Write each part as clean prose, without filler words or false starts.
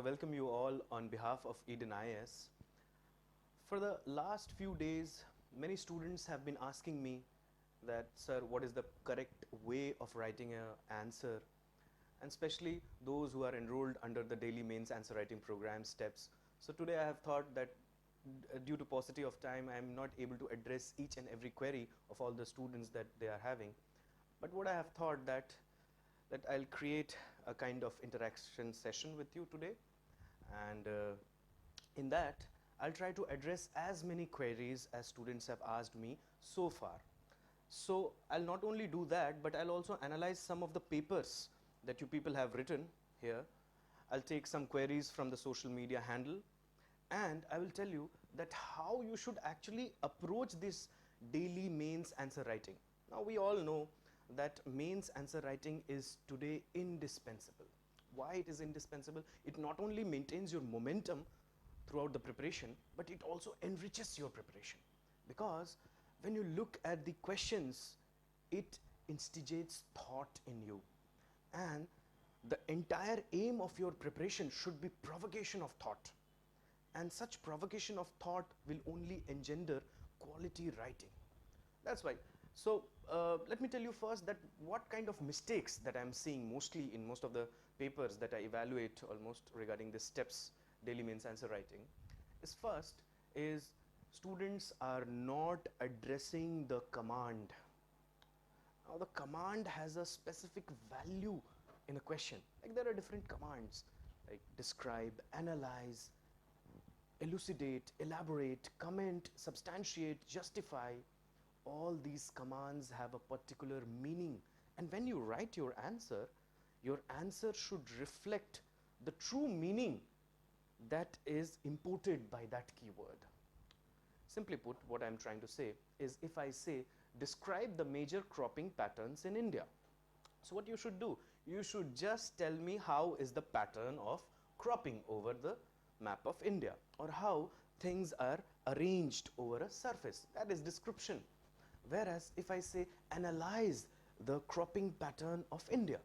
welcome you all on behalf of EDEN IAS. For the last few days, many students have been asking me that, sir, what is the correct way of writing an answer? And especially those who are enrolled under the daily mains answer writing program steps. So today I have thought that due to paucity of time, I am not able to address each and every query of all the students that they are having. But what I have thought that I'll create a kind of interaction session with you today, and in that I'll try to address as many queries as students have asked me so far. So I'll not only do that, but I'll also analyze some of the papers that you people have written here. I'll take some queries from the social media handle, and I will tell you that how you should actually approach this daily mains answer writing. Now we all know that mains answer writing is today indispensable. Why it is indispensable? It not only maintains your momentum throughout the preparation, but it also enriches your preparation. Because when you look at the questions, it instigates thought in you. And the entire aim of your preparation should be provocation of thought. And such provocation of thought will only engender quality writing. That's why. So let me tell you first that what kind of mistakes that I'm seeing mostly in most of the papers that I evaluate almost regarding the steps daily mains answer writing is students are not addressing the command. Now the command has a specific value in a question. Like there are different commands like describe, analyze, elucidate, elaborate, comment, substantiate, justify. All these commands have a particular meaning, and when you write your answer should reflect the true meaning that is imported by that keyword. Simply put, what I'm trying to say is, if I say describe the major cropping patterns in India, so what you should do, you should just tell me how is the pattern of cropping over the map of India, or how things are arranged over a surface. That is description. Whereas if I say analyze the cropping pattern of India,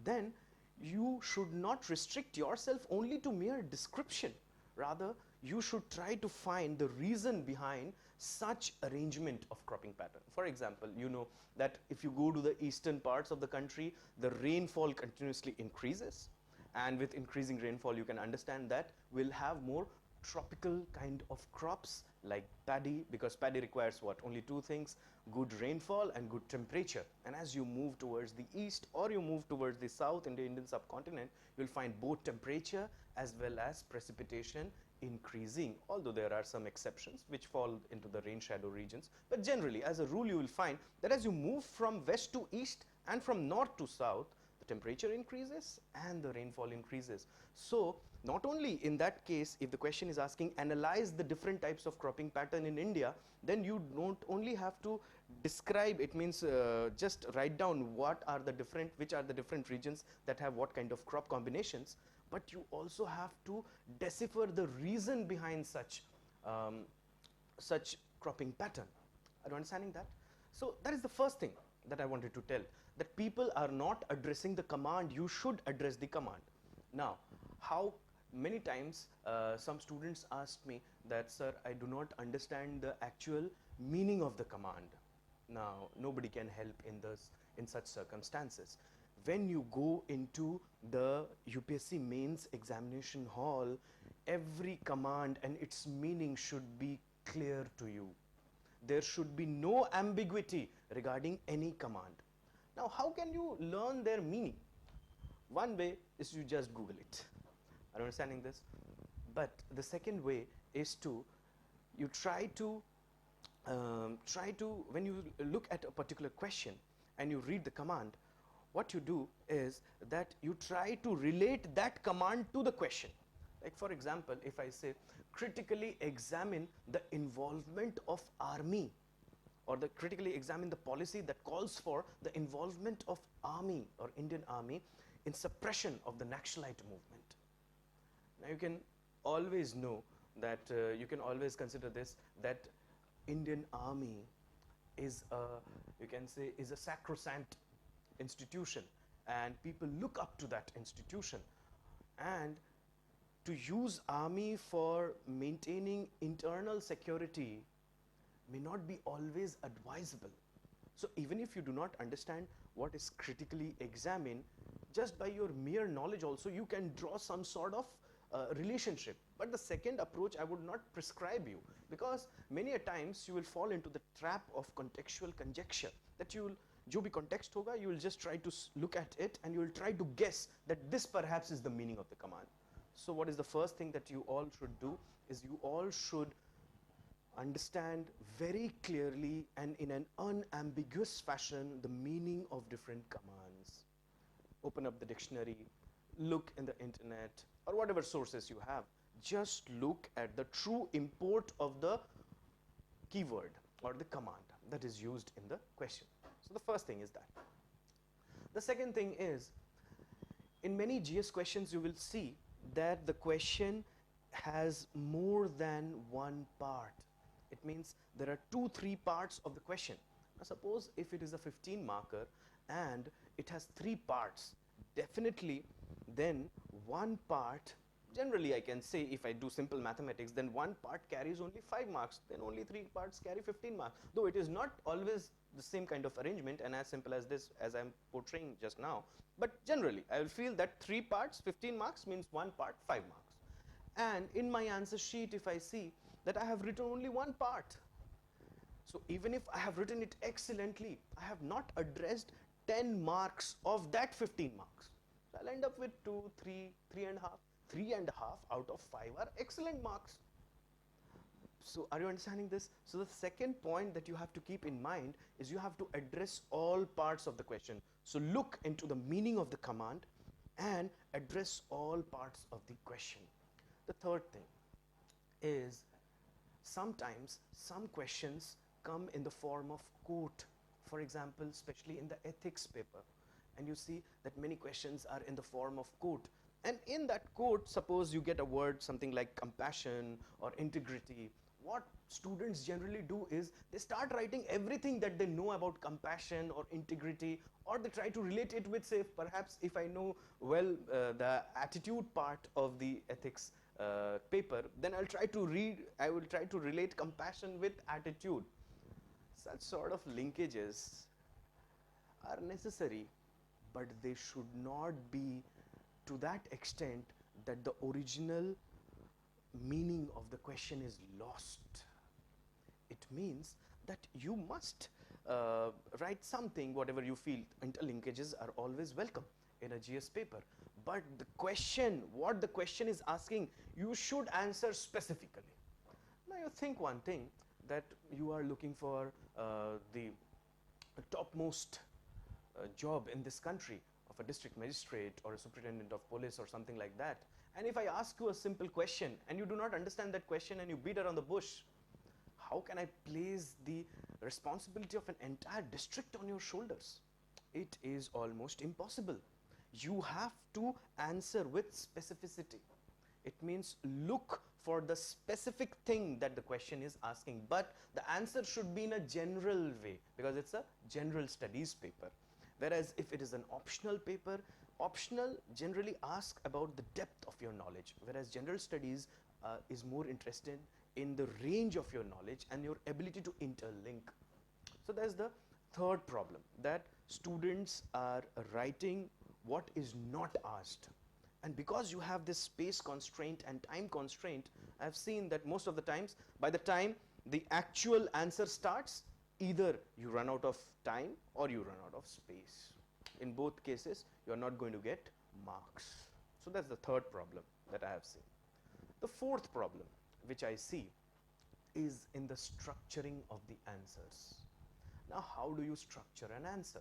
then you should not restrict yourself only to mere description. Rather, you should try to find the reason behind such arrangement of cropping pattern. For example, you know that if you go to the eastern parts of the country, the rainfall continuously increases, and with increasing rainfall you can understand that we'll have more tropical kind of crops like paddy, because paddy requires what? Only two things: good rainfall and good temperature. And as you move towards the east or you move towards the south in the Indian subcontinent, you'll find both temperature as well as precipitation increasing, although there are some exceptions which fall into the rain shadow regions. But generally, as a rule, you will find that as you move from west to east and from north to south, the temperature increases and the rainfall increases. So not only in that case, if the question is asking analyze the different types of cropping pattern in India, then you don't only have to describe, it means just write down which are the different regions that have what kind of crop combinations, but you also have to decipher the reason behind such cropping pattern. Are you understanding that? So that is the first thing that I wanted to tell, that people are not addressing the command. You should address the command. Now, how many times some students asked me that, sir, I do not understand the actual meaning of the command. Now, nobody can help in such circumstances. When you go into the UPSC mains examination hall, every command and its meaning should be clear to you. There should be no ambiguity regarding any command. Now, how can you learn their meaning? One way is you just Google it. Are you understanding this? But the second way is you try to when you look at a particular question and you read the command, what you do is that you try to relate that command to the question. Like for example, if I say critically examine the involvement of army, or critically examine the policy that calls for the involvement of army or Indian army in suppression of the Naxalite movement. Now you can always know that you can always consider this, that Indian army is a sacrosanct institution, and people look up to that institution, and to use army for maintaining internal security may not be always advisable. So even if you do not understand what is critically examined, just by your mere knowledge also you can draw some sort of relationship. But the second approach I would not prescribe you, because many a times you will fall into the trap of contextual conjecture, that you will jo bhi context hoga, you will just try to look at it and you will try to guess that this perhaps is the meaning of the command. So what is the first thing that you all should do is you all should understand very clearly and in an unambiguous fashion the meaning of different commands. Open up the dictionary, look in the internet or whatever sources you have. Just look at the true import of the keyword or the command that is used in the question. So the first thing is that. The second thing is, in many GS questions you will see that the question has more than one part. It means there are 2-3 parts of the question. Now suppose if it is a 15 marker and it has 3 parts, definitely then one part, generally I can say if I do simple mathematics, then one part carries only 5 marks, then only 3 parts carry 15 marks. Though it is not always the same kind of arrangement and as simple as this as I am portraying just now, but generally I will feel that 3 parts 15 marks means one part 5 marks. And in my answer sheet if I see that I have written only one part, so even if I have written it excellently, I have not addressed 10 marks of that 15 marks. So I'll end up with 2, 3, 3.5. 3.5 out of 5 are excellent marks. So are you understanding this? So the second point that you have to keep in mind is you have to address all parts of the question. So look into the meaning of the command and address all parts of the question. The third thing is, sometimes some questions come in the form of quote. For example, especially in the ethics paper, and you see that many questions are in the form of quote. And in that quote, suppose you get a word something like compassion or integrity. What students generally do is they start writing everything that they know about compassion or integrity, or they try to relate it with, say, perhaps if I know well the attitude part of the ethics paper, then I will try to relate compassion with attitude. Such sort of linkages are necessary, but they should not be to that extent that the original meaning of the question is lost. It means that you must write something, whatever you feel. Interlinkages are always welcome in a GS paper, but the question, what the question is asking, you should answer specifically. Now you think one thing, that you are looking for the topmost job in this country of a district magistrate or a superintendent of police or something like that, and if I ask you a simple question and you do not understand that question and you beat around the bush, how can I place the responsibility of an entire district on your shoulders? It is almost impossible. You have to answer with specificity. It means look for the specific thing that the question is asking, but the answer should be in a general way, because it's a general studies paper. Whereas if it is an optional paper, optional generally ask about the depth of your knowledge, whereas general studies is more interested in the range of your knowledge and your ability to interlink. So there's the third problem, that students are writing what is not asked. And because you have this space constraint and time constraint, I've seen that most of the times, by the time the actual answer starts, either you run out of time or you run out of space. In both cases, you are not going to get marks. So that's the third problem that I have seen. The fourth problem which I see is in the structuring of the answers. Now, how do you structure an answer?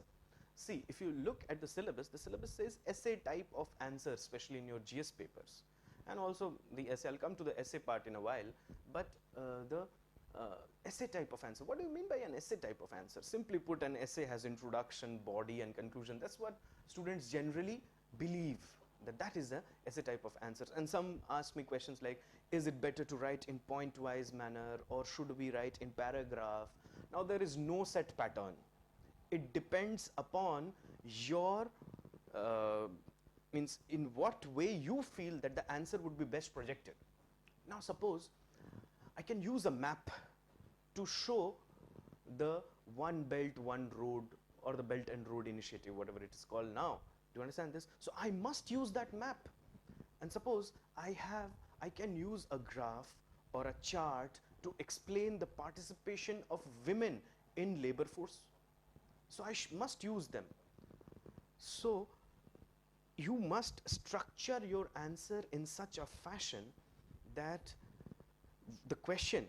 See, if you look at the syllabus says essay type of answer, especially in your GS papers. And also the essay, I'll come to the essay part in a while, but the essay type of answer. What do you mean by an essay type of answer? Simply put, an essay has introduction, body and conclusion. That's what students generally believe, that is a essay type of answer. And some ask me questions like, is it better to write in point-wise manner or should we write in paragraph? Now there is no set pattern. It depends upon your Means in what way you feel that the answer would be best projected. Now suppose I can use a map to show the One Belt, One Road, or the Belt and Road Initiative, whatever it is called now. Do you understand this? So I must use that map. And suppose I can use a graph or a chart to explain the participation of women in labor force. So I must use them. So you must structure your answer in such a fashion that the question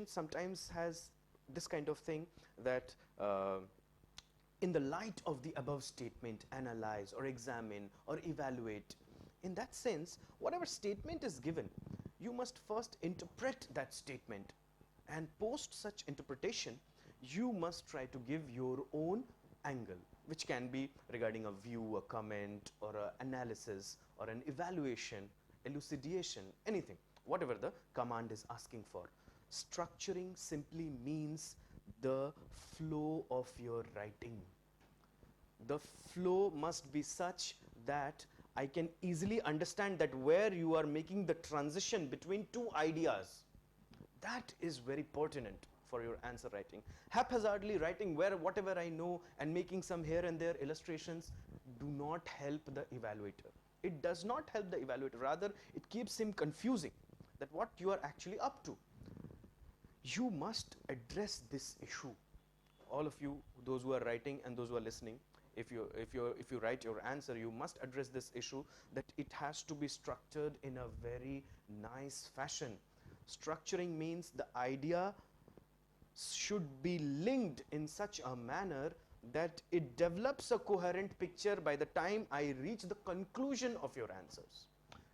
sometimes has this kind of thing that in the light of the above statement, analyze or examine or evaluate. In that sense, whatever statement is given, you must first interpret that statement, and post such interpretation, you must try to give your own angle, which can be regarding a view, a comment, or an analysis, or an evaluation, elucidation, anything, whatever the command is asking for. Structuring simply means the flow of your writing. The flow must be such that I can easily understand that where you are making the transition between two ideas. That is very pertinent for your answer writing. Haphazardly writing where whatever I know and making some here and there illustrations do not help the evaluator. It does not help the evaluator. Rather, it keeps him confusing that what you are actually up to. You must address this issue. All of you, those who are writing and those who are listening, if you write your answer, you must address this issue, that it has to be structured in a very nice fashion. Structuring means the idea should be linked in such a manner that it develops a coherent picture by the time I reach the conclusion of your answers.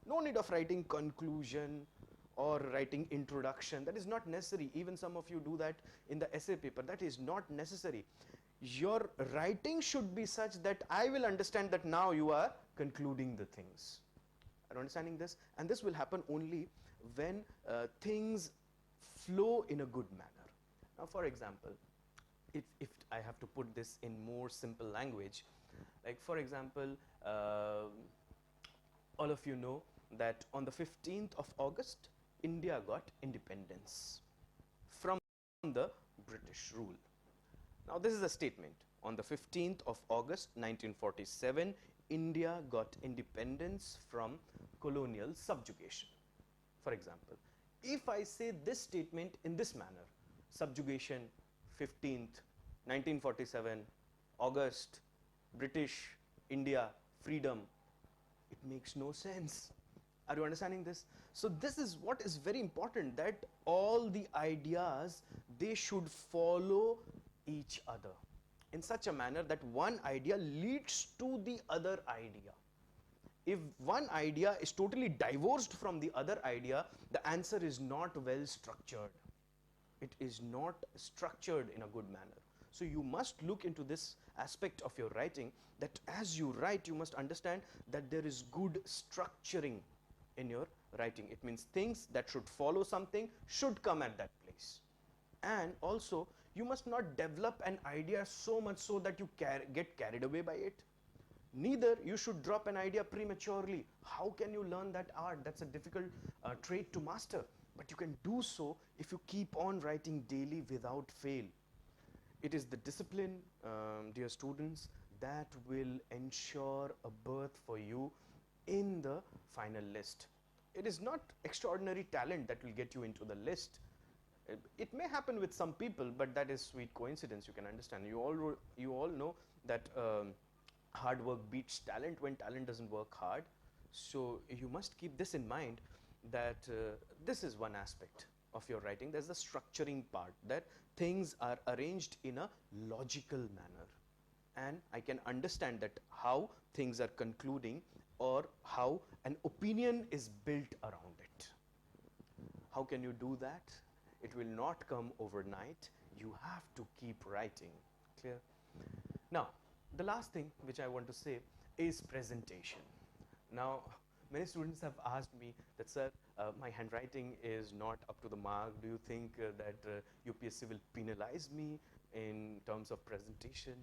No need of writing conclusion or writing introduction. That is not necessary. Even some of you do that in the essay paper. That is not necessary. Your writing should be such that I will understand that now you are concluding the things. Are you understanding this? And this will happen only when things flow in a good manner. Now, for example, if I have to put this in more simple language, like for example, all of you know that on the 15th of August, India got independence from the British rule. Now, this is a statement. On the 15th of August 1947, India got independence from colonial subjugation. For example, if I say this statement in this manner, subjugation, 15th, 1947, August, British, India, freedom, it makes no sense. Are you understanding this? So this is what is very important, that all the ideas, they should follow each other in such a manner that one idea leads to the other idea. If one idea is totally divorced from the other idea, the answer is not well structured. It is not structured in a good manner. So you must look into this aspect of your writing, that as you write, you must understand that there is good structuring in your writing. It means things that should follow something should come at that place. And also, you must not develop an idea so much so that you get carried away by it. Neither you should drop an idea prematurely. How can you learn that art? That's a difficult trait to master. But you can do so if you keep on writing daily without fail. It is the discipline, dear students, that will ensure a berth for you in the final list. It is not extraordinary talent that will get you into the list. It may happen with some people, but that is sweet coincidence. You can understand. You all know that hard work beats talent when talent doesn't work hard. So you must keep this in mind, that this is one aspect of your writing. There's the structuring part, that things are arranged in a logical manner, and I can understand that how things are concluding or how an opinion is built around it. How can you do that? It will not come overnight. You have to keep writing. Clear? Now, the last thing which I want to say is presentation. Now, many students have asked me that, sir, my handwriting is not up to the mark. Do you think that UPSC will penalize me in terms of presentation?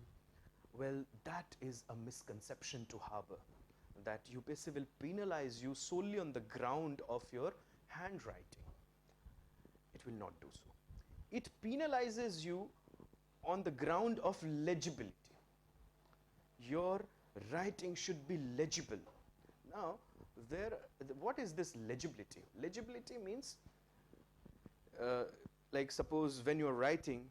Well, that is a misconception to harbor, that UPSC will penalize you solely on the ground of your handwriting. It will not do so. It penalizes you on the ground of legibility. Your writing should be legible. Now, what is this legibility? Legibility means, like suppose when you're writing,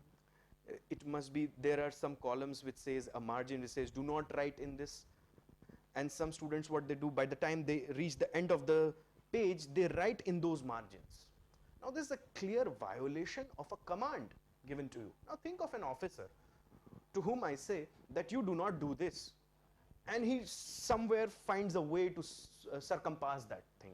it must be, there are some columns which says a margin which says do not write in this, and some students, what they do, by the time they reach the end of the page, they write in those margins. Now this is a clear violation of a command given to you. Now think of an officer to whom I say that you do not do this, and he somewhere finds a way to circumpass that thing.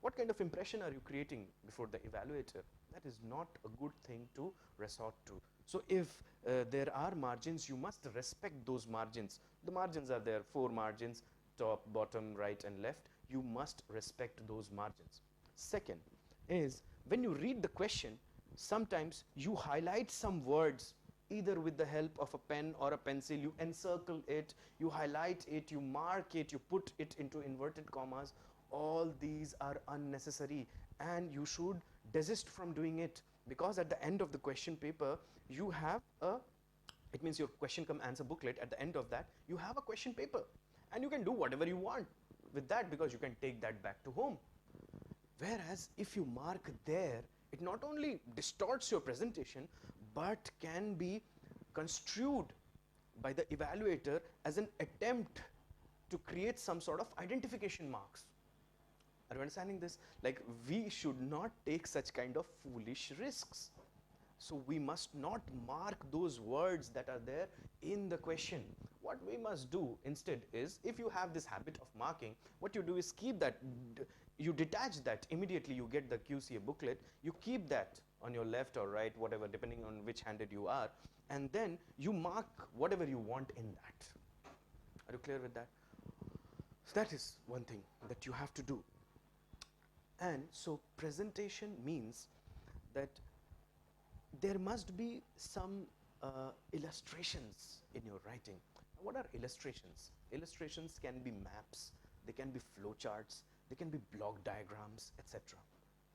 What kind of impression are you creating before the evaluator? That is not a good thing to resort to. So if there are margins, you must respect those margins. The margins are there, 4 margins, top, bottom, right and left. You must respect those margins. Second is, when you read the question, sometimes you highlight some words, either with the help of a pen or a pencil. You encircle it, you highlight it, you mark it, you put it into inverted commas. All these are unnecessary, and you should desist from doing it, because at the end of the question paper you have it means your question come answer booklet. At the end of that you have a question paper, and you can do whatever you want with that, because you can take that back to home. Whereas if you mark there, it not only distorts your presentation but can be construed by the evaluator as an attempt to create some sort of identification marks. Are you understanding this? Like, we should not take such kind of foolish risks. So we must not mark those words that are there in the question. What we must do instead is, if you have this habit of marking, what you do is keep that, you detach that immediately you get the QCA booklet, you keep that on your left or right, whatever, depending on which handed you are, and then you mark whatever you want in that. Are you clear with that? So that is one thing that you have to do. And so presentation means that there must be some illustrations in your writing. What are illustrations? Illustrations can be maps, they can be flowcharts, they can be block diagrams, etc.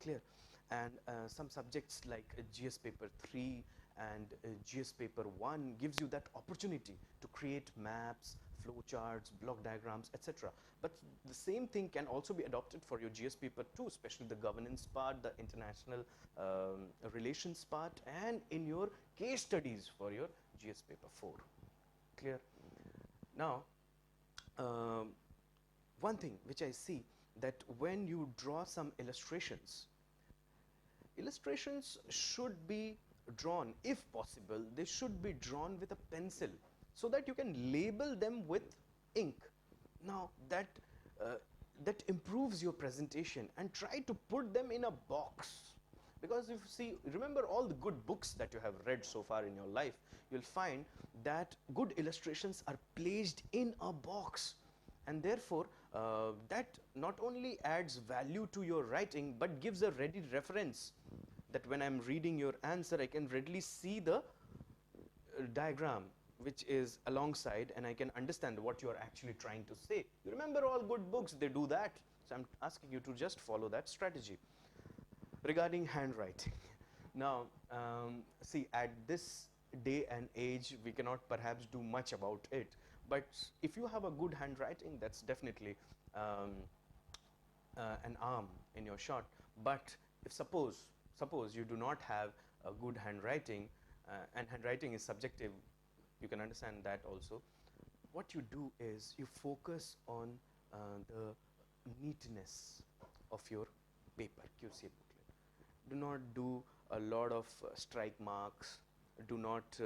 Clear? And some subjects like GS paper 3 and GS paper 1 gives you that opportunity to create maps, flowcharts, block diagrams, etc. But the same thing can also be adopted for your GS paper 2, especially the governance part, the international relations part, and in your case studies for your GS paper 4. Clear? Now, one thing which I see, that when you draw some illustrations, illustrations should be drawn, if possible, they should be drawn with a pencil, so that you can label them with ink. Now that that improves your presentation, and try to put them in a box, because if you see, remember all the good books that you have read so far in your life, you'll find that good illustrations are placed in a box, and therefore that not only adds value to your writing but gives a ready reference, that when I'm reading your answer I can readily see the diagram which is alongside, and I can understand what you are actually trying to say. You remember all good books, they do that. So I'm asking you to just follow that strategy. Regarding handwriting, now see, at this day and age we cannot perhaps do much about it, but if you have a good handwriting, that's definitely an arm in your shot. But if suppose you do not have a good handwriting, and handwriting is subjective, you can understand that also, what you do is you focus on the neatness of your paper, QCA booklet. Do not do a lot of strike marks, do not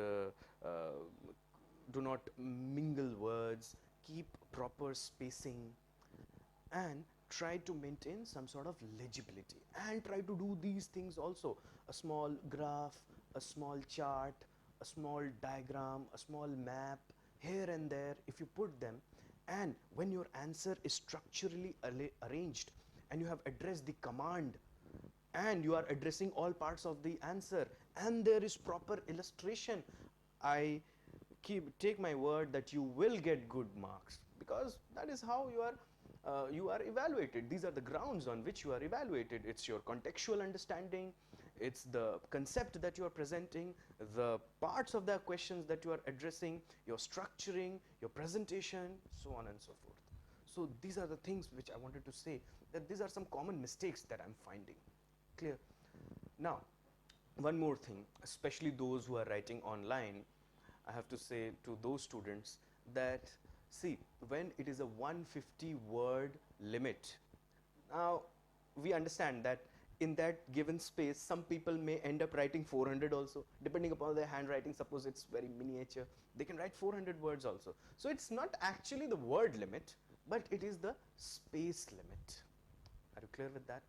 mingle words, keep proper spacing, and try to maintain some sort of legibility, and try to do these things also. A small graph, a small chart, a small diagram, a small map, here and there, if you put them, and when your answer is structurally arranged, and you have addressed the command, and you are addressing all parts of the answer, and there is proper illustration, I take my word that you will get good marks, because that is how you are evaluated. These are the grounds on which you are evaluated. It's your contextual understanding, it's the concept that you are presenting, the parts of the questions that you are addressing, your structuring, your presentation, so on and so forth. So these are the things which I wanted to say, that these are some common mistakes that I'm finding. Clear? Now, one more thing, especially those who are writing online, I have to say to those students that, see, when it is a 150 word limit, now we understand that in that given space, some people may end up writing 400 also, depending upon their handwriting. Suppose it's very miniature, they can write 400 words also. So it's not actually the word limit, but it is the space limit. Are you clear with that?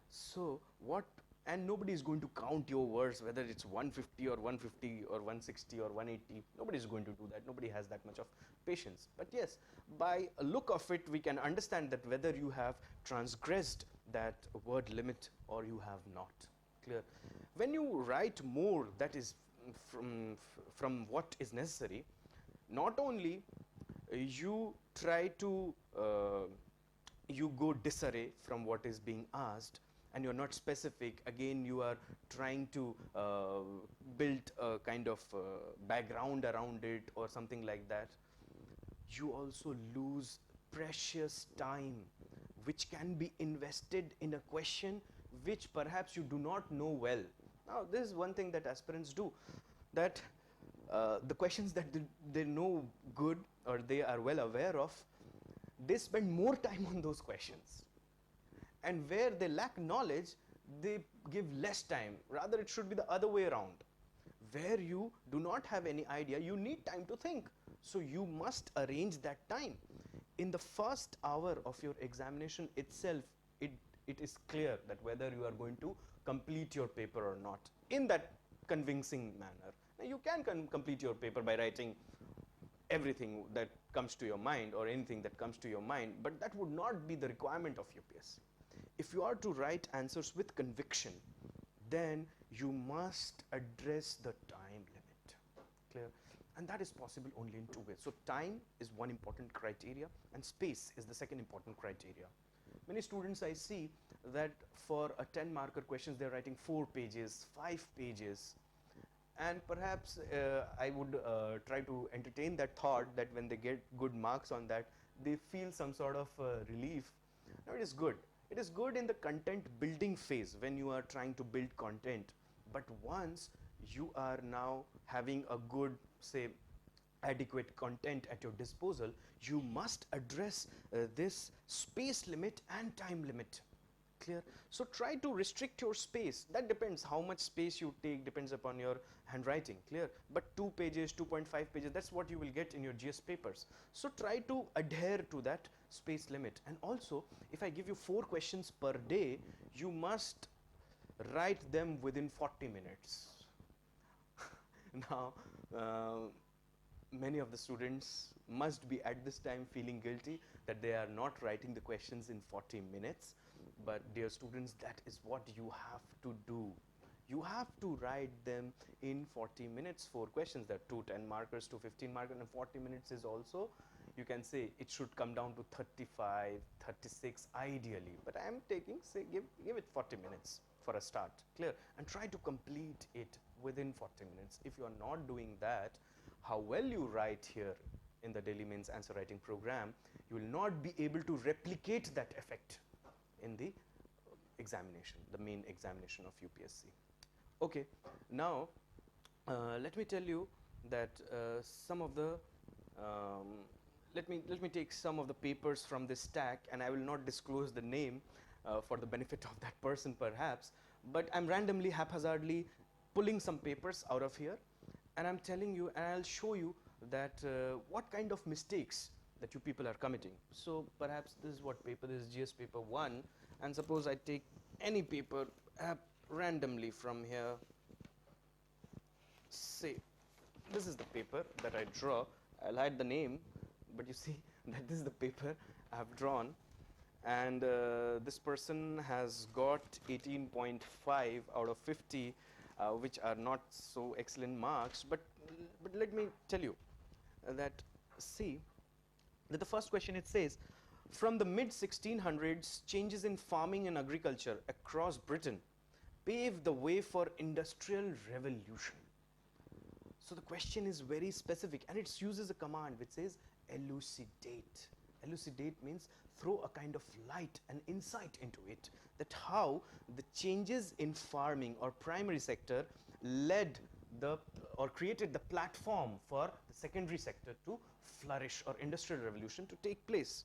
So what, and nobody is going to count your words whether it's 150 or 150 or 160 or 180. Nobody is going to do that. Nobody has that much of patience. But yes, by a look of it, we can understand that whether you have transgressed that word limit or you have not. Clear? When you write more, that is from what is necessary, not only you try to you go disarray from what is being asked, and you're not specific. Again, you are trying to build a kind of background around it or something like that. You also lose precious time which can be invested in a question which perhaps you do not know well. Now, this is one thing that aspirants do, that the questions that they know good or they are well aware of, they spend more time on those questions. And where they lack knowledge, they give less time. Rather, it should be the other way around. Where you do not have any idea, you need time to think. So you must arrange that time. In the first hour of your examination itself, it is clear that whether you are going to complete your paper or not in that convincing manner. Now, you can complete your paper by writing everything that comes to your mind or anything that comes to your mind, but that would not be the requirement of UPSC. If you are to write answers with conviction, then you must address the time limit. Clear? And that is possible only in two ways. So time is one important criteria, and space is the second important criteria. Many students I see that for a 10-marker questions, they're writing 4 pages, 5 pages. And perhaps I would try to entertain that thought that when they get good marks on that, they feel some sort of relief. No, it is good. It is good in the content building phase when you are trying to build content. But once you are now having a good, say, adequate content at your disposal, you must address this space limit and time limit. Clear? So try to restrict your space. That depends how much space you take, depends upon your handwriting. Clear? But 2 pages, 2.5 pages, that's what you will get in your GS papers. So try to adhere to that space limit. And also, if I give you 4 questions per day, you must write them within 40 minutes. Now, many of the students must be at this time feeling guilty that they are not writing the questions in 40 minutes. But dear students, that is what you have to do. You have to write them in 40 minutes, 4 questions. There are 2 10 markers, 2 15 markers, and 40 minutes is also, you can say it should come down to 35, 36 ideally. But I am taking, say, give it 40 minutes for a start. Clear? And try to complete it within 40 minutes. If you are not doing that, how well you write here in the Daily Mains answer writing program, you will not be able to replicate that effect in the examination, the main examination of UPSC. Okay, now let me tell you that some of the let me take some of the papers from this stack, and I will not disclose the name for the benefit of that person perhaps, but I'm randomly, haphazardly pulling some papers out of here, and I'm telling you, and I'll show you that what kind of mistakes that you people are committing. So perhaps this is what paper, this is GS paper 1, and suppose I take any paper randomly from here. Say this is the paper that I draw. I'll hide the name, but you see that this is the paper I have drawn, and this person has got 18.5 out of 50, which are not so excellent marks, but let me tell you that, see, That the first question, it says, from the mid 1600s, changes in farming and agriculture across Britain paved the way for industrial revolution. So the question is very specific, and it uses a command which says elucidate. Elucidate means throw a kind of light and insight into it, that how the changes in farming or primary sector led the or created the platform for the secondary sector to flourish, or industrial revolution to take place.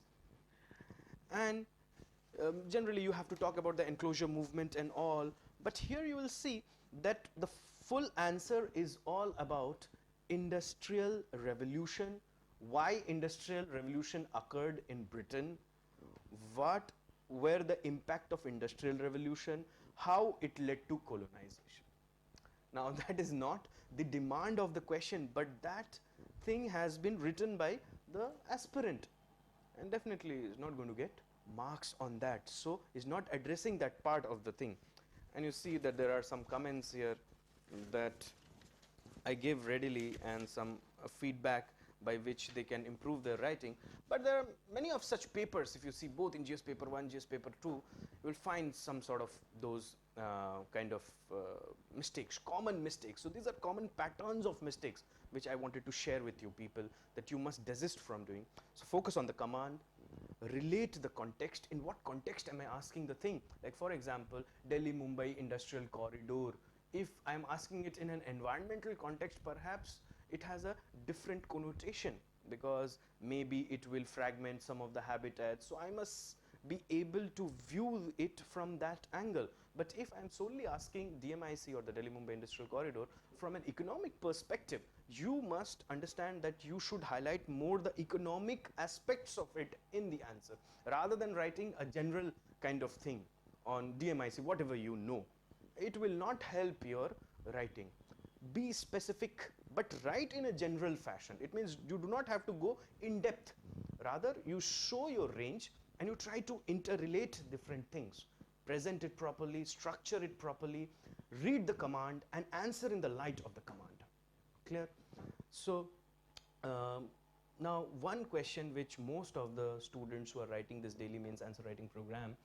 And generally you have to talk about the enclosure movement and all, but here you will see that the full answer is all about industrial revolution, why industrial revolution occurred in Britain, what were the impact of industrial revolution, how it led to colonization. Now that is not the demand of the question, but that thing has been written by the aspirant, and definitely is not going to get marks on that, so is not addressing that part of the thing. And you see that there are some comments here that I give readily, and some feedback by which they can improve their writing. But there are many of such papers. If you see both in GS paper 1, GS paper 2, you will find some sort of those kind of mistakes, common mistakes. So these are common patterns of mistakes which I wanted to share with you people, that you must desist from doing. So focus on the command, relate the context. In what context am I asking the thing? Like for example, Delhi-Mumbai Industrial Corridor. If I am asking it in an environmental context, perhaps it has a different connotation, because maybe it will fragment some of the habitats. So I must be able to view it from that angle. But if I am solely asking DMIC or the Delhi-Mumbai Industrial Corridor from an economic perspective, you must understand that you should highlight more the economic aspects of it in the answer, rather than writing a general kind of thing on DMIC, whatever you know. It will not help your writing. Be specific, but write in a general fashion. It means you do not have to go in depth. Rather, you show your range and you try to interrelate different things. Present it properly, structure it properly, read the command and answer in the light of the command. Clear? So now one question which most of the students who are writing this daily mains answer writing program,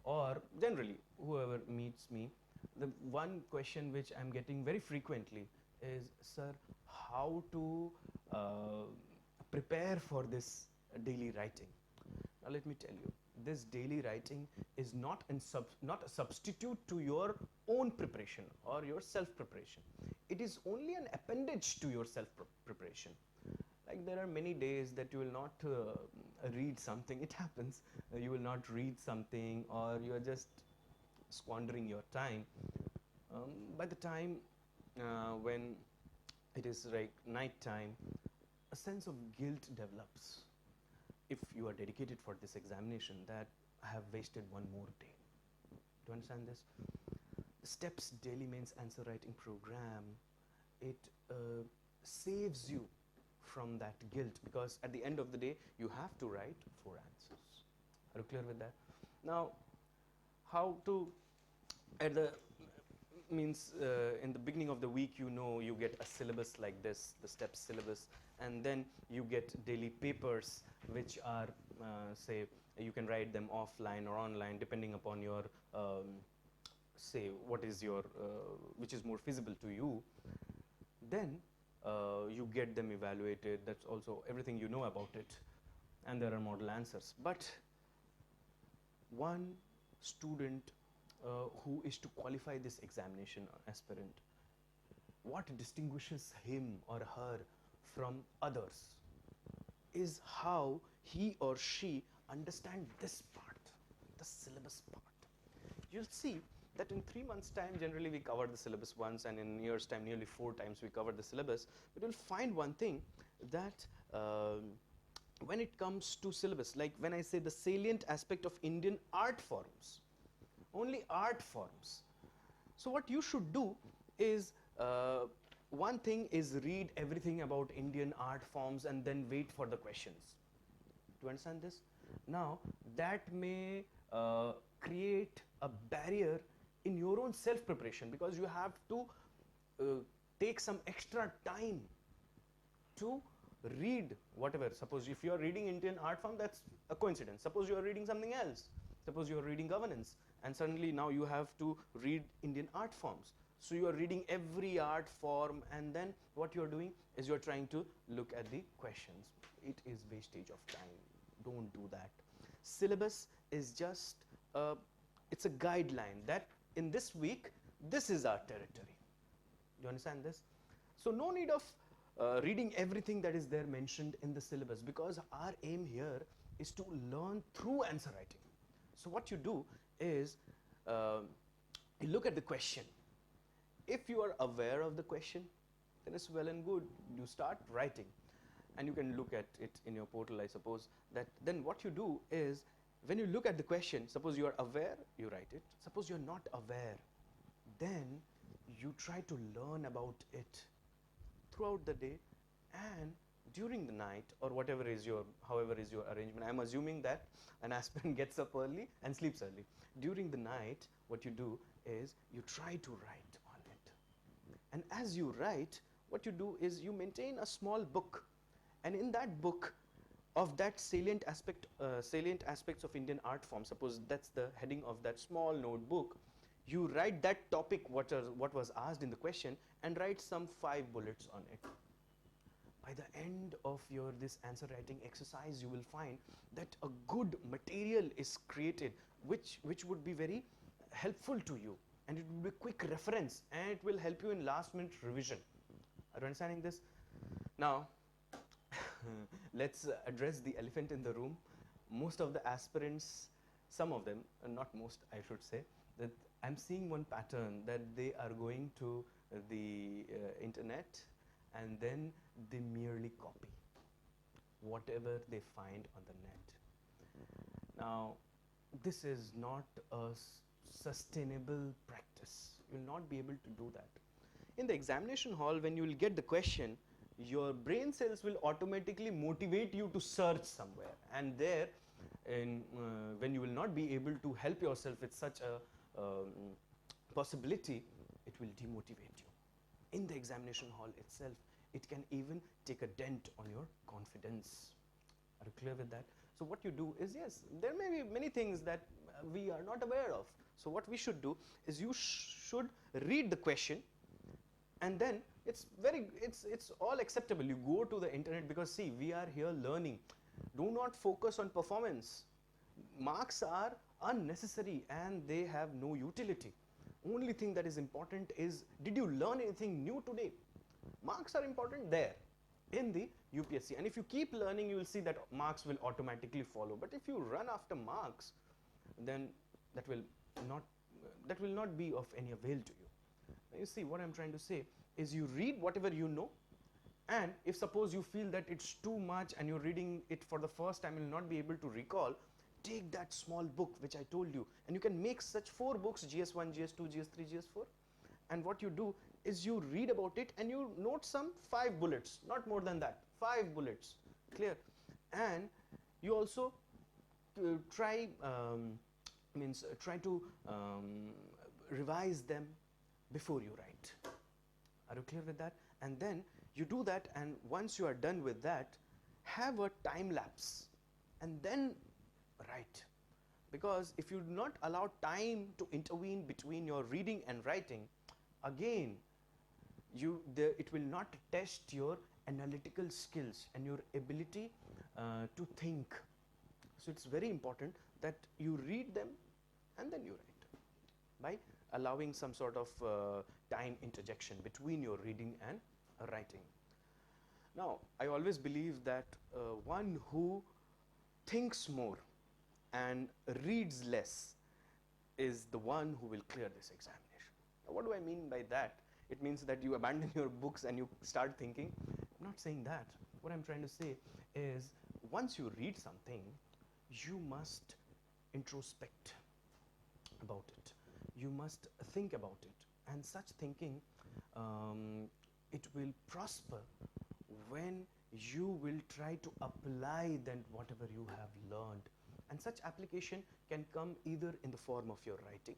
or generally whoever meets me, the one question which I'm getting very frequently is, sir, how to prepare for this daily writing? Now let me tell you, this daily writing is not a substitute to your own preparation or your self-preparation. It is only an appendage to your self-preparation. Like there are many days that you will not read something. It happens. You will not read something, or you are just squandering your time. By the time when it is like night time, a sense of guilt develops. If you are dedicated for this examination, that I have wasted one more day. Do you understand this? The STEPS Daily Mains Answer Writing Program, it saves you from that guilt, because at the end of the day, you have to write 4 answers. Are you clear with that? Now, how to, at the means in the beginning of the week, you know, you get a syllabus like this, the STEPS syllabus, and then you get daily papers which are say you can write them offline or online depending upon your say what is your which is more feasible to you. Then you get them evaluated. That's also everything you know about it, and there are model answers. But one student who is to qualify this examination, aspirant, what distinguishes him or her from others is how he or she understand this part, the syllabus part. You'll see that in 3 months' time, generally we cover the syllabus once, and in years' time, nearly 4 times we cover the syllabus. But you'll find one thing, that when it comes to syllabus, like when I say the salient aspect of Indian art forms, only art forms. So what you should do is, one thing is read everything about Indian art forms and then wait for the questions. Do you understand this? Now, that may create a barrier in your own self-preparation, because you have to take some extra time to read whatever. Suppose if you are reading Indian art form, that's a coincidence. Suppose you are reading something else. Suppose you are reading governance, and suddenly now you have to read Indian art forms. So you are reading every art form, and then what you are doing is you are trying to look at the questions. It is wastage of time. Don't do that. Syllabus is just it's a guideline that in this week this is our territory. Do you understand this? So no need of reading everything that is there mentioned in the syllabus, because our aim here is to learn through answer writing. So what you do is you look at the question. If you are aware of the question, then it's well and good. You start writing, and you can look at it in your portal, I suppose. That then what you do is, when you look at the question, suppose you are aware, you write it. Suppose you are not aware, then you try to learn about it throughout the day and during the night, or whatever is your, however is your arrangement. I'm assuming that an aspirant gets up early and sleeps early. During the night, what you do is you try to write on it. And as you write, what you do is you maintain a small book, and in that book of that salient aspects of Indian art form, suppose that's the heading of that small notebook, you write that topic, what was asked in the question, and write some 5 bullets on it. By the end of your this answer writing exercise, you will find that a good material is created, which would be very helpful to you, and it will be quick reference, and it will help you in last minute revision. Are you understanding this? Now let's address the elephant in the room. Most of the aspirants, some of them, not most I should say, that I'm seeing one pattern, that they are going to the internet and then they merely copy whatever they find on the net. Now this is not a sustainable practice. You will not be able to do that. In the examination hall, when you will get the question, your brain cells will automatically motivate you to search somewhere, and there when you will not be able to help yourself with such a possibility, it will demotivate you. In the examination hall itself, it can even take a dent on your confidence. Are you clear with that? So what you do is, yes, there may be many things that we are not aware of. So what we should do is you should read the question, and then it's all acceptable. You go to the internet, because see, we are here learning. Do not focus on performance. Marks are unnecessary and they have no utility. Only thing that is important is, did you learn anything new today? Marks are important there in the UPSC, and if you keep learning, you will see that marks will automatically follow. But if you run after marks, then that will not be of any avail to you. Now you see, what I'm trying to say is, you read whatever you know, and if suppose you feel that it's too much and you're reading it for the first time, you'll not be able to recall, take that small book which I told you, and you can make such 4 books, GS1, GS2, GS3, GS4, and what you do is you read about it and you note some 5 bullets, not more than that, 5 bullets, clear? And you also try to revise them before you write. Are you clear with that? And then you do that, and once you are done with that, have a time lapse and then write. Because if you do not allow time to intervene between your reading and writing, again it will not test your analytical skills and your ability to think. So it's very important that you read them and then you write, by allowing some sort of time interjection between your reading and writing. Now I always believe that one who thinks more and reads less is the one who will clear this examination. Now, what do I mean by that? It means that you abandon your books and you start thinking. I'm not saying that. What I'm trying to say is, once you read something, you must introspect about it. You must think about it, and such thinking it will prosper when you will try to apply then whatever you have learned. And such application can come either in the form of your writing,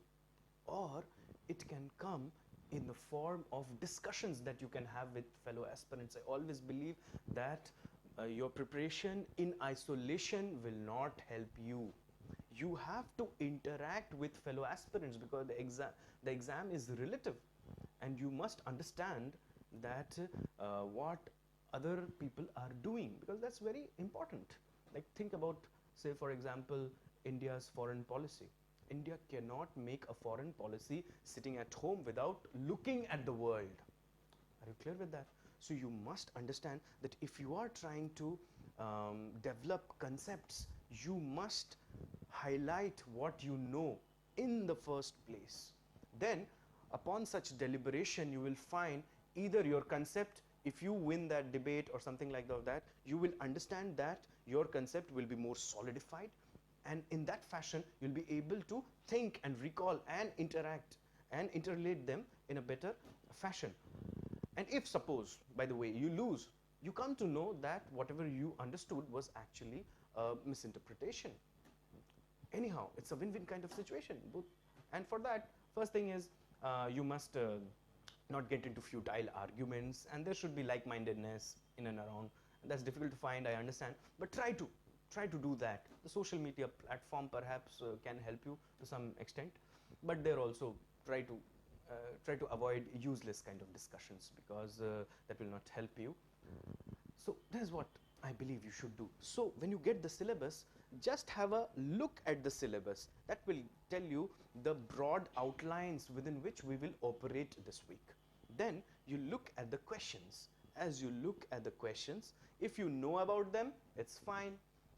or it can come in the form of discussions that you can have with fellow aspirants. I always believe that Your preparation in isolation will not help you. You have to interact with fellow aspirants because the exam is relative, and you must understand that what other people are doing, because that's very important. Like, think about, say for example, India's foreign policy. India cannot make a foreign policy sitting at home without looking at the world. Are you clear with that? So you must understand that if you are trying to develop concepts, you must highlight what you know in the first place. Then upon such deliberation, you will find either your concept, if you win that debate or something like that, you will understand that your concept will be more solidified, and in that fashion you'll be able to think and recall and interact and interrelate them in a better fashion. And if suppose, by the way, you lose, you come to know that whatever you understood was actually a misinterpretation. Anyhow, it's a win-win kind of situation. And for that, first thing is you must not get into futile arguments, and there should be like-mindedness in and around. And that's difficult to find, I understand, but try to do that. The social media platform perhaps can help you to some extent, but there also try to avoid useless kind of discussions, because that will not help you. So that is what I believe you should do. So when you get the syllabus, just have a look at the syllabus. That will tell you the broad outlines within which we will operate this week. Then you look at the questions. As you look at the questions, if you know about them, it's fine.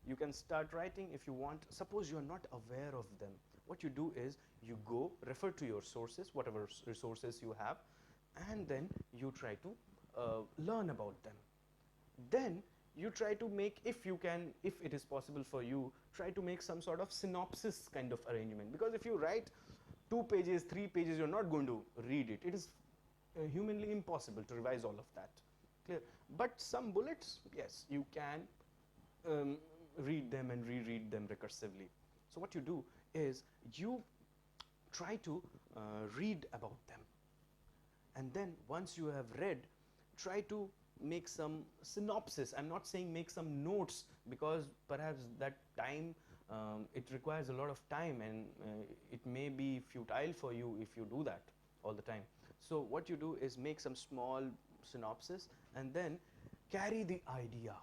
You can start writing if you want. Suppose you are not aware of them. What you do is you go refer to your sources, whatever resources you have, and then you try to learn about them. Then you try to make, if you can, if it is possible for you, try to make some sort of synopsis kind of arrangement, because if you write 2 pages, 3 pages, you're not going to read it. It is humanly impossible to revise all of that. Clear? But some bullets, yes, you can read them and reread them recursively. So what you do is you try to read about them, and then once you have read, try to make some synopsis. I'm not saying make some notes, because perhaps that time, it requires a lot of time, and it may be futile for you if you do that all the time. So what you do is make some small synopsis, and then carry the idea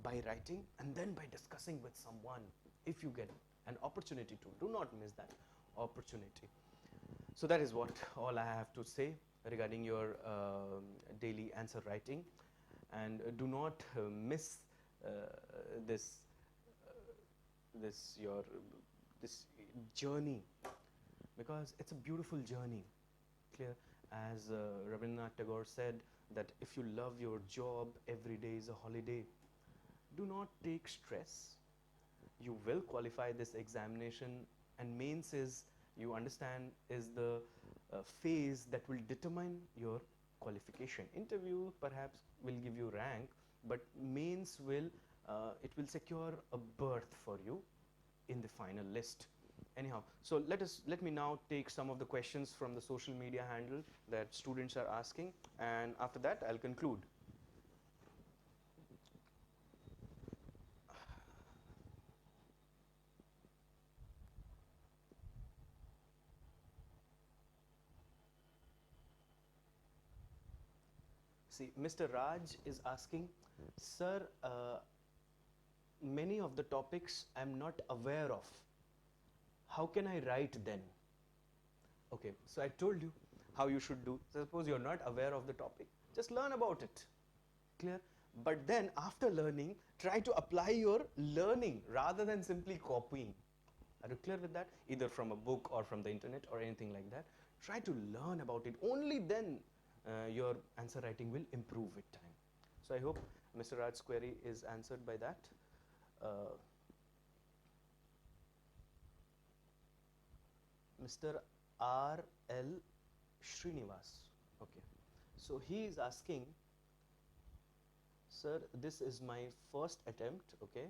by writing and then by discussing with someone if you get an opportunity to. Do not miss that opportunity. So that is what all I have to say regarding your daily answer writing, and do not miss this journey, because it's a beautiful journey. Clear? As Rabindranath Tagore said, that if you love your job, every day is a holiday. Do not take stress. You will qualify this examination, and mains is, you understand, is the phase that will determine your qualification. Interview perhaps will give you rank, but mains will it will secure a berth for you in the final list. Anyhow, so let me now take some of the questions from the social media handle that students are asking, and after that I'll conclude. See, Mr. Raj is asking, sir, many of the topics I'm not aware of. How can I write then? Okay, so I told you how you should do. Suppose you're not aware of the topic, just learn about it. Clear? But then after learning, try to apply your learning rather than simply copying. Are you clear with that? Either from a book or from the internet or anything like that. Try to learn about it. Only then your answer writing will improve with time. So I hope Mr. Raj's query is answered by that. Mr. R.L. Srinivas. Okay. So he is asking, sir, this is my first attempt, okay,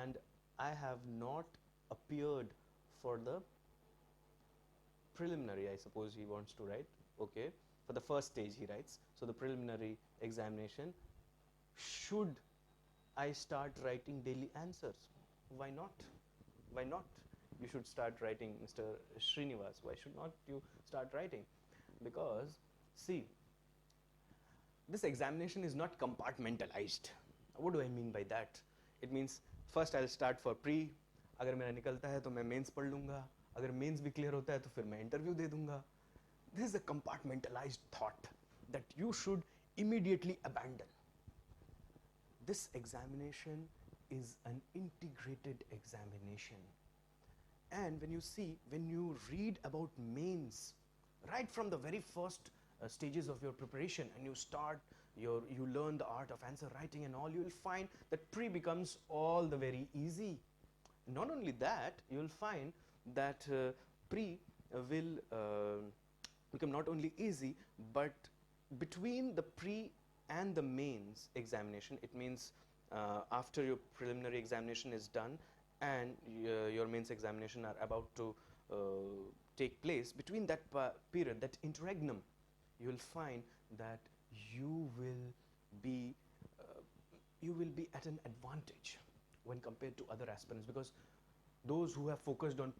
and I have not appeared for the preliminary, I suppose he wants to write, okay, for the first stage he writes. So the preliminary examination, should I start writing daily answers? Why not? Why not? You should start writing, Mr. Srinivas. Why should not you start writing? Because, see, this examination is not compartmentalized. What do I mean by that? It means first I'll start for pre. अगर मेरा निकलता है तो मैं mains पढ़ लूँगा. अगर mains भी क्लियर होता है तो फिर मैं इंटरव्यू दे दूँगा. This is a compartmentalized thought that you should immediately abandon. This examination is an integrated examination. And when you see, when you read about mains, right from the very first stages of your preparation, and you learn the art of answer writing and all, you will find that pre becomes all the very easy. Not only that, you will find that pre will become not only easy, but between the pre and the mains examination, it means after your preliminary examination is done and your mains examination are about to take place, between that period, that interregnum, you will find that you will be at an advantage when compared to other aspirants, because those who have focused on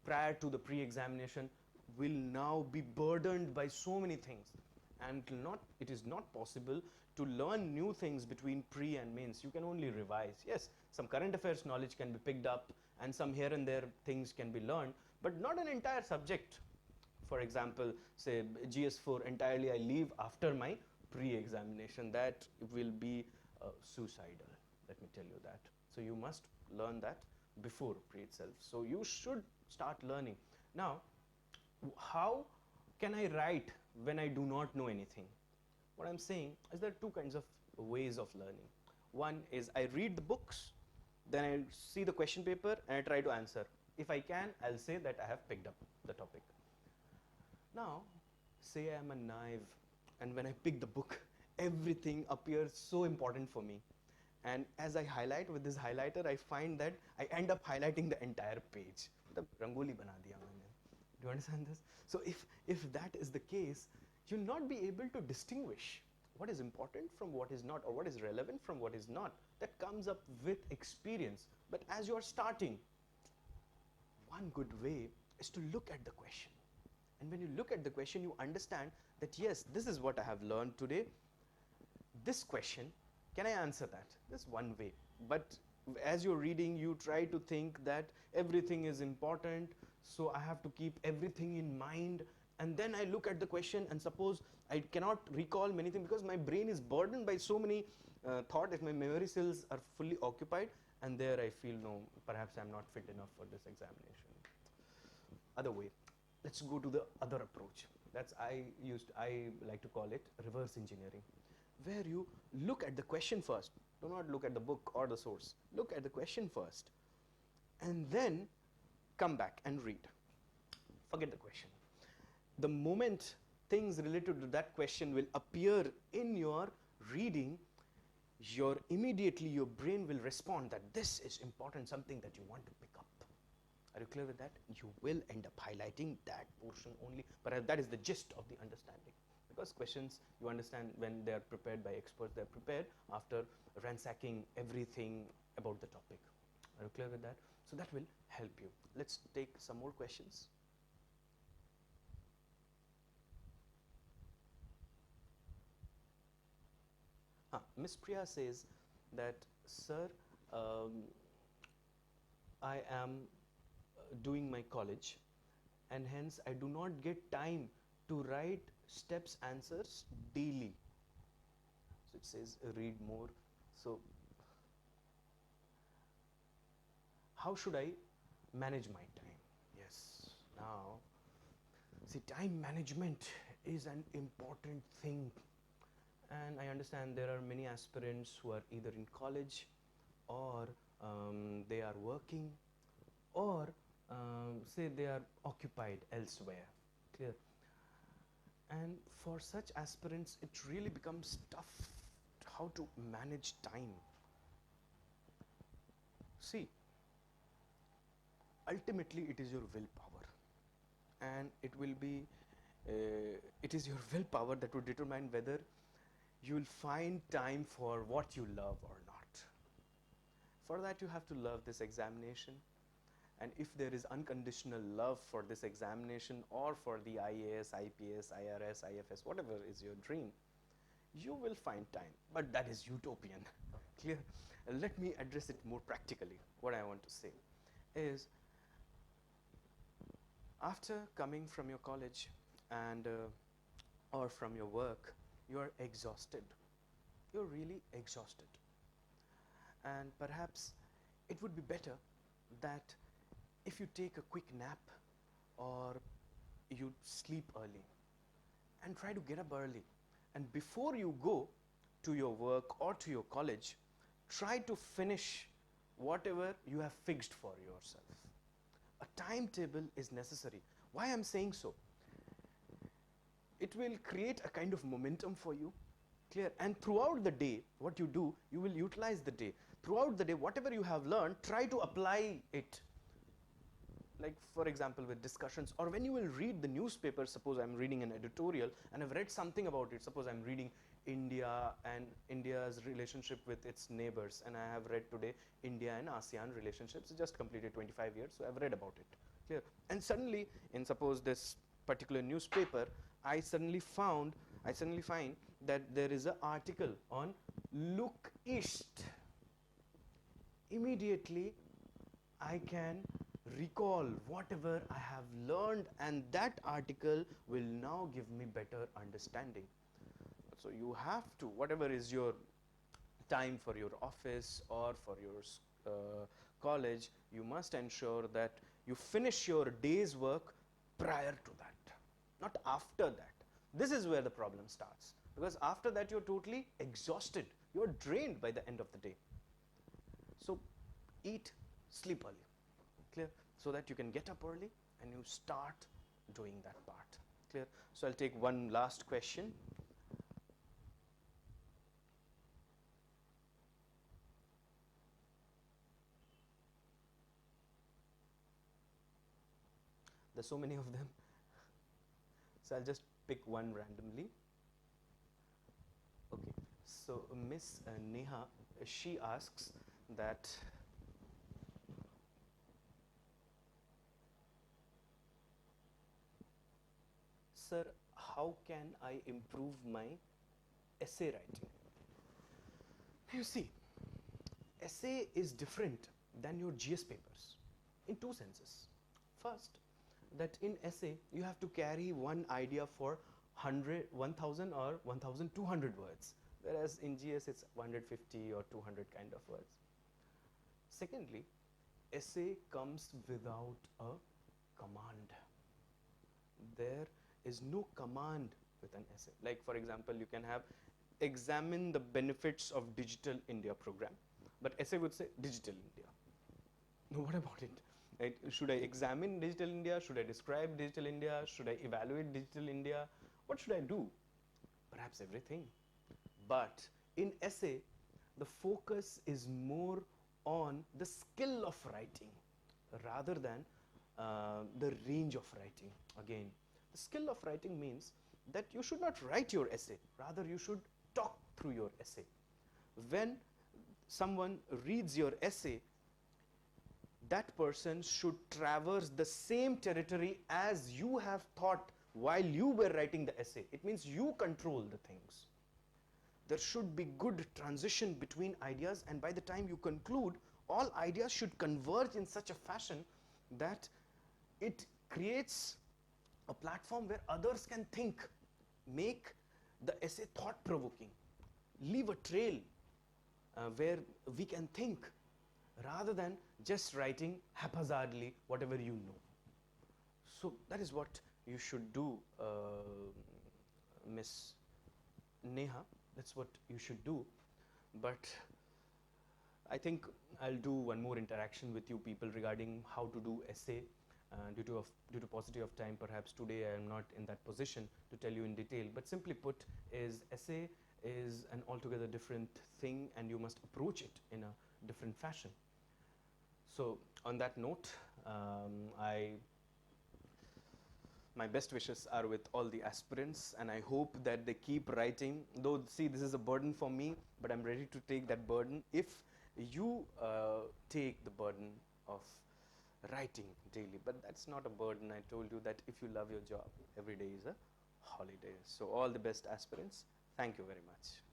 prior to the pre-examination will now be burdened by so many things, and it is not possible to learn new things between pre and mains. You can only revise. Yes, some current affairs knowledge can be picked up and some here and there things can be learned, but not an entire subject. For example, say GS4 entirely I leave after my pre-examination. That will be suicidal, let me tell you that. So you must learn that before pre itself. So you should start learning. Now, how can I write when I do not know anything? What I'm saying is there are two kinds of ways of learning. One is I read the books, then I see the question paper and I try to answer. If I can, I'll say that I have picked up the topic. Now, say I'm a naive, and when I pick the book, everything appears so important for me. And as I highlight with this highlighter, I find that I end up highlighting the entire page. Rangoli bana diya maine. Do you understand this? So if that is the case, you'll not be able to distinguish what is important from what is not, or what is relevant from what is not. That comes up with experience. But as you're starting, one good way is to look at the question. And when you look at the question, you understand that yes, this is what I have learned today. This question, can I answer that? This is one way. But as you're reading, you try to think that everything is important, so I have to keep everything in mind. And then I look at the question, and suppose I cannot recall many things because my brain is burdened by so many thoughts. If my memory cells are fully occupied, and there I feel, no, perhaps I'm not fit enough for this examination. Other way, let's go to the other approach. That's I like to call it reverse engineering, where you look at the question first. Do not look at the book or the source. Look at the question first, and then come back and read. Forget the question. The moment things related to that question will appear in your reading, immediately your brain will respond that this is important, something that you want to pick up. Are you clear with that? You will end up highlighting that portion only, but that is the gist of the understanding. Because questions, you understand, when they are prepared by experts, they are prepared after ransacking everything about the topic. Are you clear with that? So that will help you. Let's take some more questions. Miss Priya says that, sir, I am doing my college and hence I do not get time to write steps answers daily. So it says read more. So how should I manage my time? Yes. Now, see, time management is an important thing. And I understand there are many aspirants who are either in college or they are working, or say they are occupied elsewhere. Clear? And for such aspirants, it really becomes tough how to manage time. See, ultimately it is your willpower, and it is your willpower that will determine whether you will find time for what you love or not. For that you have to love this examination, and if there is unconditional love for this examination or for the IAS, IPS, IRS, IFS, whatever is your dream, you will find time, but that is utopian. Clear? Let me address it more practically. What I want to say is, after coming from your college and or from your work, you are exhausted. You're really exhausted. And perhaps it would be better that if you take a quick nap or you sleep early and try to get up early, and before you go to your work or to your college, try to finish whatever you have fixed for yourself. A timetable is necessary. Why I'm saying so? It will create a kind of momentum for you. Clear? And throughout the day, what you do, you will utilize the day. Throughout the day, whatever you have learned, try to apply it. Like, for example, with discussions, or when you will read the newspaper, suppose I'm reading an editorial and I've read something about it. Suppose I'm reading India and India's relationship with its neighbors, and I have read today India and ASEAN relationships. Just completed 25 years, so I've read about it. Clear? And suddenly, in suppose this particular newspaper, I suddenly find that there is an article on look east. Immediately, I can recall whatever I have learned, and that article will now give me better understanding. So you have to, whatever is your time for your office or for your college, you must ensure that you finish your day's work prior to that, not after that. This is where the problem starts, because after that you're totally exhausted, you're drained by the end of the day. So eat, sleep early. Clear? So that you can get up early and you start doing that part. Clear? So I'll take one last question. There's so many of them. So I'll just pick one randomly. Okay. So Miss Neha, she asks that sir, how can I improve my essay writing? You see, essay is different than your GS papers in two senses. First, that in essay you have to carry one idea for 1000 or 1200 words, whereas in GS it's 150 or 200 kind of words. Secondly, essay comes without a command. There is no command with an essay. Like, for example, you can have examine the benefits of Digital India program, but essay would say Digital India. Now what about it? Right? Should I examine Digital India? Should I describe Digital India? Should I evaluate Digital India? What should I do? Perhaps everything. But in essay, the focus is more on the skill of writing rather than the range of writing. Again, the skill of writing means that you should not write your essay, rather you should talk through your essay. When someone reads your essay, that person should traverse the same territory as you have thought while you were writing the essay. It means you control the things. There should be good transition between ideas, and by the time you conclude, all ideas should converge in such a fashion that it creates a platform where others can think, make the essay thought-provoking, leave a trail where we can think, rather than just writing haphazardly whatever you know. So that is what you should do, Miss Neha. That's what you should do. But I think I'll do one more interaction with you people regarding how to do essay. Due to paucity of time, perhaps today I am not in that position to tell you in detail. But simply put, is essay is an altogether different thing, and you must approach it in a different fashion. So on that note, my best wishes are with all the aspirants, and I hope that they keep writing. Though, see, this is a burden for me, but I'm ready to take that burden if you take the burden of writing daily, but that's not a burden. I told you that if you love your job, every day is a holiday. So all the best, aspirants. Thank you very much.